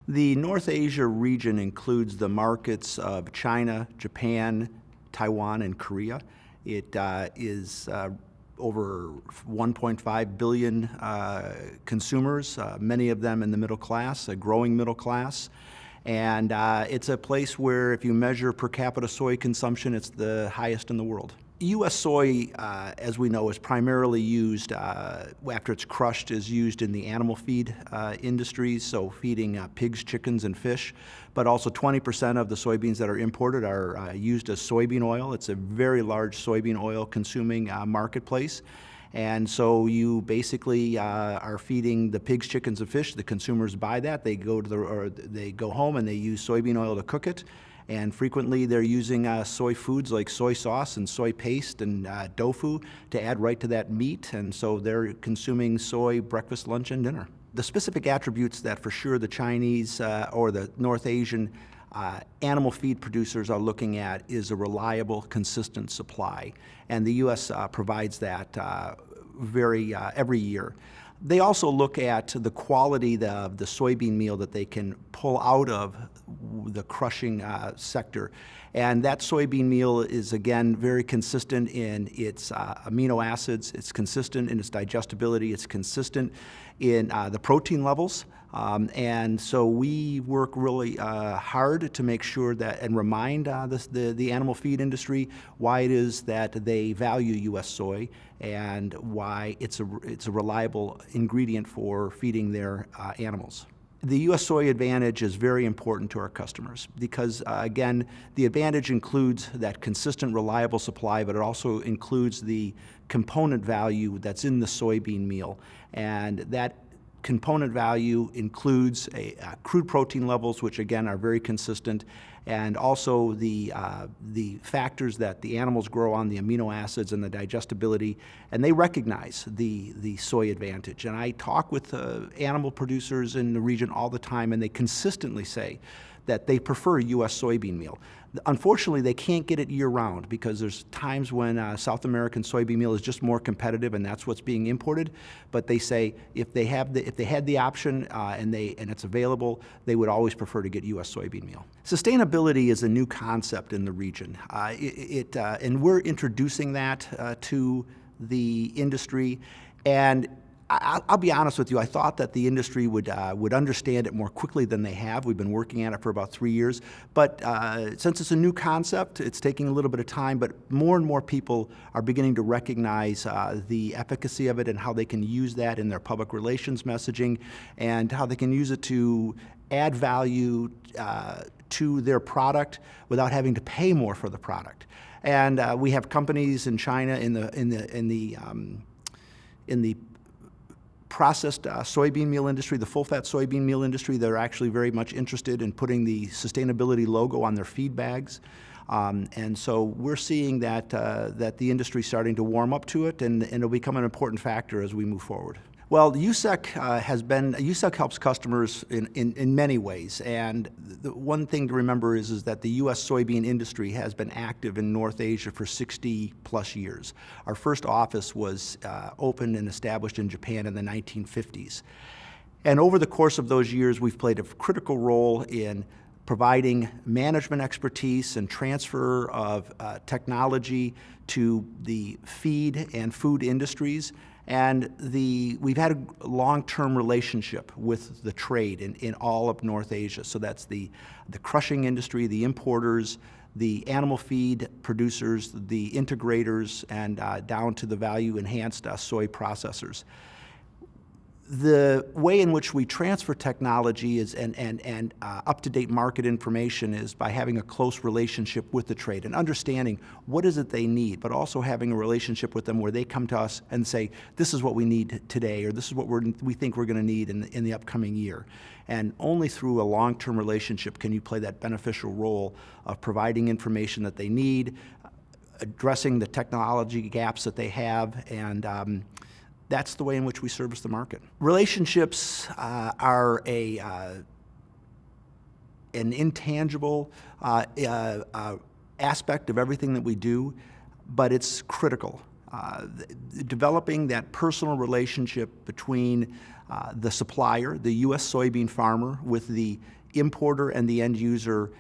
The North Asia region includes the markets of China, Japan, Taiwan, and Korea. It is over 1.5 billion consumers, many of them in the middle class, a growing middle class. And it's a place where if you measure per capita soy consumption, it's the highest in the world. U.S. soy, as we know, is primarily used, after it's crushed, is used in the animal feed industries, so feeding pigs, chickens, and fish. But also 20% of the soybeans that are imported are used as soybean oil. It's a very large soybean oil consuming marketplace. And so you basically are feeding the pigs, chickens, and fish. The consumers buy that. They go home and they use soybean oil to cook it. And frequently they're using soy foods like soy sauce and soy paste and tofu to add right to that meat. And so they're consuming soy breakfast, lunch, and dinner. The specific attributes that for sure the Chinese or the North Asian animal feed producers are looking at is a reliable, consistent supply. And the U.S. provides that every year. They also look at the quality of the soybean meal that they can pull out of the crushing sector. And that soybean meal is, again, very consistent in its amino acids, it's consistent in its digestibility, it's consistent in the protein levels. And so we work really hard to make sure that and remind the animal feed industry why it is that they value U.S. soy and why it's a reliable ingredient for feeding their animals. The U.S. soy advantage is very important to our customers because, again, the advantage includes that consistent, reliable supply, but it also includes the component value that's in the soybean meal. And that component value includes crude protein levels, which again are very consistent, and also the factors that the animals grow on, the amino acids and the digestibility, and they recognize the soy advantage. And I talk with animal producers in the region all the time, and they consistently say that they prefer U.S. soybean meal. Unfortunately, they can't get it year-round because there's times when South American soybean meal is just more competitive, and that's what's being imported. But they say if they had the option and it's available, they would always prefer to get U.S. soybean meal. Sustainability is a new concept in the region, and we're introducing that to the industry. And I'll be honest with you, I thought that the industry would understand it more quickly than they have. We've been working at it for about 3 years. But since it's a new concept, it's taking a little bit of time, but more and more people are beginning to recognize the efficacy of it and how they can use that in their public relations messaging and how they can use it to add value to their product without having to pay more for the product. And we have companies in China in the processed soybean meal industry, the full-fat soybean meal industry, they're actually very much interested in putting the sustainability logo on their feed bags. And so we're seeing that the industry's starting to warm up to it, and it'll become an important factor as we move forward. Well, the USSEC helps customers in many ways, and the one thing to remember is that the U.S. soybean industry has been active in North Asia for 60+ years. Our first office was opened and established in Japan in the 1950s. And over the course of those years, we've played a critical role in providing management expertise and transfer of technology to the feed and food industries. And we've had a long-term relationship with the trade in all of North Asia. So that's the crushing industry, the importers, the animal feed producers, the integrators, and down to the value-enhanced soy processors. The way in which we transfer technology is and up-to-date market information is by having a close relationship with the trade and understanding what is it they need, but also having a relationship with them where they come to us and say, this is what we need today, or this is what we think we're going to need in the upcoming year. And only through a long-term relationship can you play that beneficial role of providing information that they need, addressing the technology gaps that they have, and that's the way in which we service the market. Relationships are an intangible aspect of everything that we do, but it's critical. Developing that personal relationship between the supplier, the U.S. soybean farmer, with the importer and the end user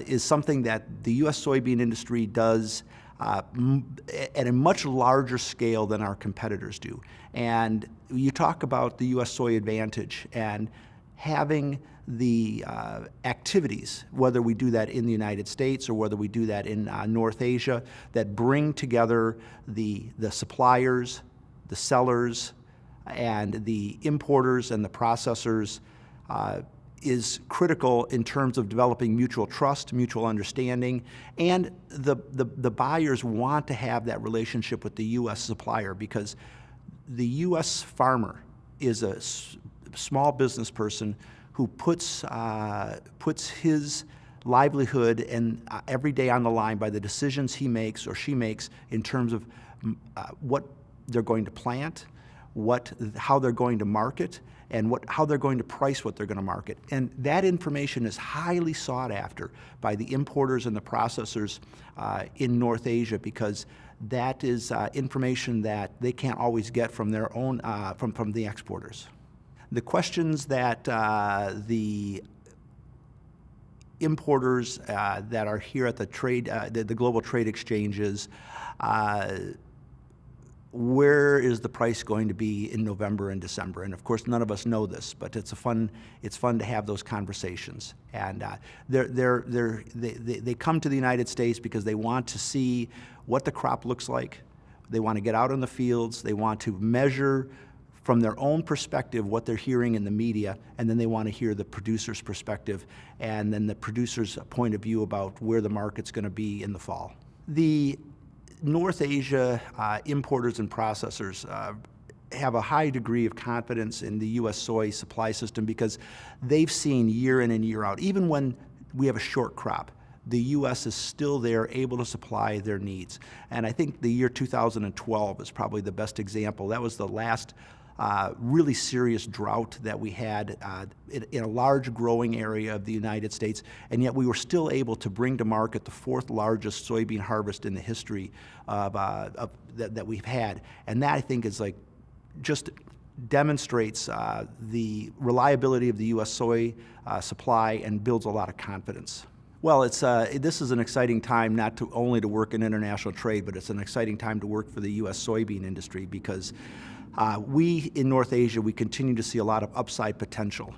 is something that the U.S. soybean industry does at a much larger scale than our competitors do. And you talk about the U.S. soy advantage and having the activities, whether we do that in the United States or whether we do that in North Asia, that bring together the suppliers, the sellers, and the importers and the processors is critical in terms of developing mutual trust, mutual understanding, and the buyers want to have that relationship with the U.S. supplier, because the U.S. farmer is a small business person who puts his livelihood and every day on the line by the decisions he makes or she makes in terms of what they're going to plant, how they're going to market, and how they're going to price what they're going to market. And that information is highly sought after by the importers and the processors in North Asia, because that is information that they can't always get from their own, from the exporters. The questions that the importers that are here at the trade, the global trade exchanges, where is the price going to be in November and December? And of course, none of us know this, but it's fun to have those conversations. And they come to the United States because they want to see what the crop looks like. They want to get out in the fields. They want to measure from their own perspective what they're hearing in the media, and then they want to hear the producer's perspective and then the producer's point of view about where the market's going to be in the fall. The North Asia importers and processors have a high degree of confidence in the U.S. soy supply system because they've seen year in and year out, even when we have a short crop, the U.S. is still there, able to supply their needs. And I think the year 2012 is probably the best example. That was the last really serious drought that we had in a large growing area of the United States, and yet we were still able to bring to market the fourth largest soybean harvest in the history that we've had. And that, I think, is just demonstrates the reliability of the U.S. soy supply and builds a lot of confidence. Well, this is an exciting time not only to work in international trade, but it's an exciting time to work for the U.S. soybean industry, because we in North Asia, we continue to see a lot of upside potential.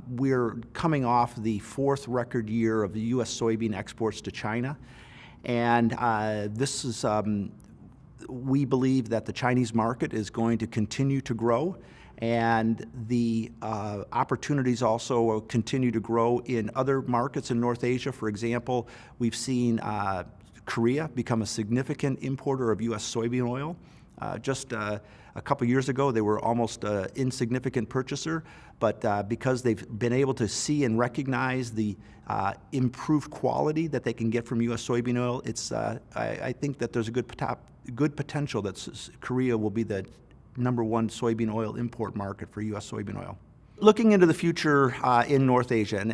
We're coming off the fourth record year of the U.S. soybean exports to China, and this is we believe that the Chinese market is going to continue to grow, and the opportunities also will continue to grow in other markets in North Asia. For example, we've seen Korea become a significant importer of U.S. soybean oil. Just a couple years ago, they were almost an insignificant purchaser, but because they've been able to see and recognize the improved quality that they can get from U.S. soybean oil, I think that there's a good potential that Korea will be the #1 soybean oil import market for U.S. soybean oil. Looking into the future in North Asia, and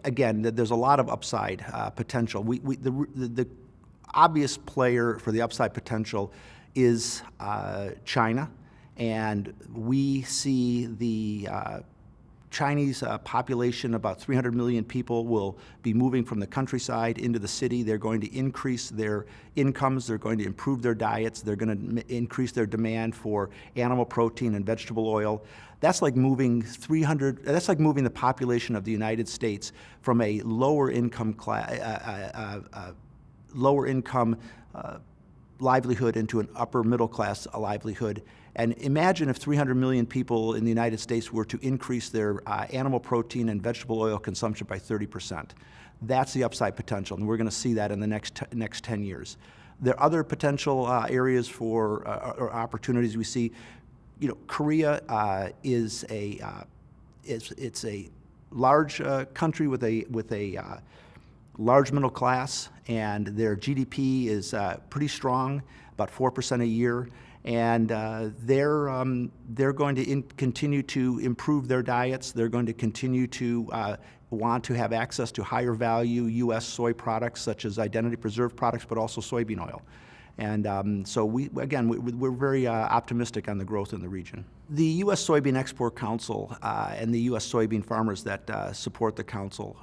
again, there's a lot of upside potential. The obvious player for the upside potential is China, and we see the Chinese population, about 300 million people, will be moving from the countryside into the city. They're going to increase their incomes, they're going to improve their diets, they're going to increase their demand for animal protein and vegetable oil. That's like moving the population of the United States from a lower income livelihood into an upper middle class livelihood. And imagine if 300 million people in the United States were to increase their animal protein and vegetable oil consumption by 30%. That's the upside potential, and we're going to see that in the next 10 years. There are other potential areas for or opportunities we see. Korea is a large country with a large middle class, and their GDP is pretty strong, about 4% a year, and they're going to continue to improve their diets. They're going to continue to want to have access to higher value U.S. soy products, such as identity preserved products, but also soybean oil. And so we're very optimistic on the growth in the region. The U.S. Soybean Export Council and the U.S. soybean farmers that support the council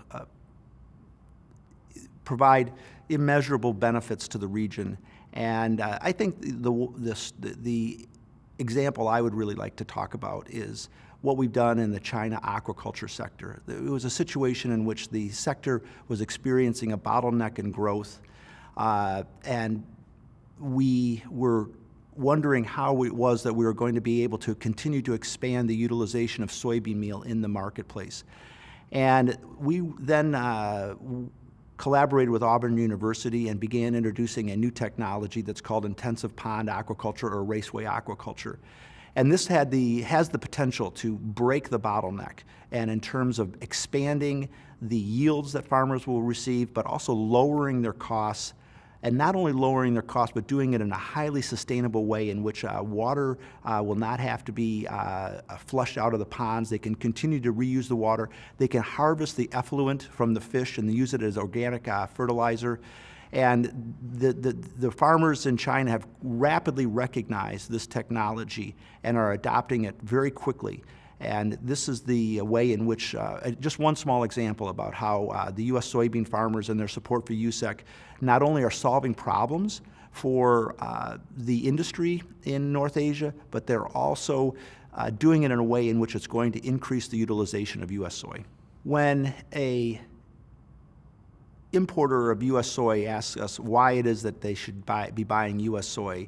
provide immeasurable benefits to the region. And I think the example I would really like to talk about is what we've done in the China aquaculture sector. It was a situation in which the sector was experiencing a bottleneck in growth, and we were wondering how it was that we were going to be able to continue to expand the utilization of soybean meal in the marketplace. And we then collaborated with Auburn University and began introducing a new technology that's called intensive pond aquaculture or raceway aquaculture. And this has the potential to break the bottleneck, and in terms of expanding the yields that farmers will receive, but also lowering their costs, and not only lowering their costs, but doing it in a highly sustainable way in which water will not have to be flushed out of the ponds. They can continue to reuse the water. They can harvest the effluent from the fish and use it as organic fertilizer. And the farmers in China have rapidly recognized this technology and are adopting it very quickly. And this is the way in which, just one small example about how the U.S. soybean farmers and their support for USSEC not only are solving problems for the industry in North Asia, but they're also doing it in a way in which it's going to increase the utilization of U.S. soy. When a importer of U.S. soy asks us why it is that they should be buying U.S. soy,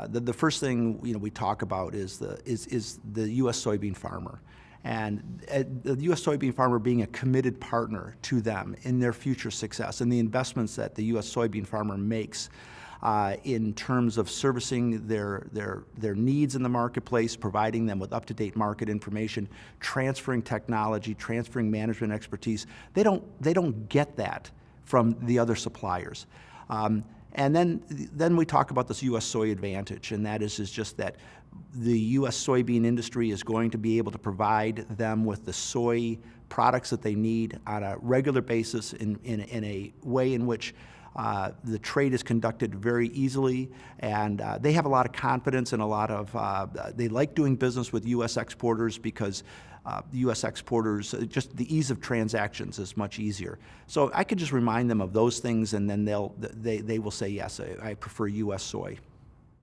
the first thing we talk about is the U.S. soybean farmer, and the U.S. soybean farmer being a committed partner to them in their future success, and the investments that the U.S. soybean farmer makes in terms of servicing their needs in the marketplace, providing them with up-to-date market information, transferring technology, transferring management expertise. They don't get that from the other suppliers. And then we talk about this U.S. soy advantage, and that is just that the U.S. soybean industry is going to be able to provide them with the soy products that they need on a regular basis in a way in which the trade is conducted very easily, and they have a lot of confidence and they like doing business with U.S. exporters because the U.S. exporters, just the ease of transactions is much easier. So I could just remind them of those things, and then they will say, yes, I prefer U.S. soy.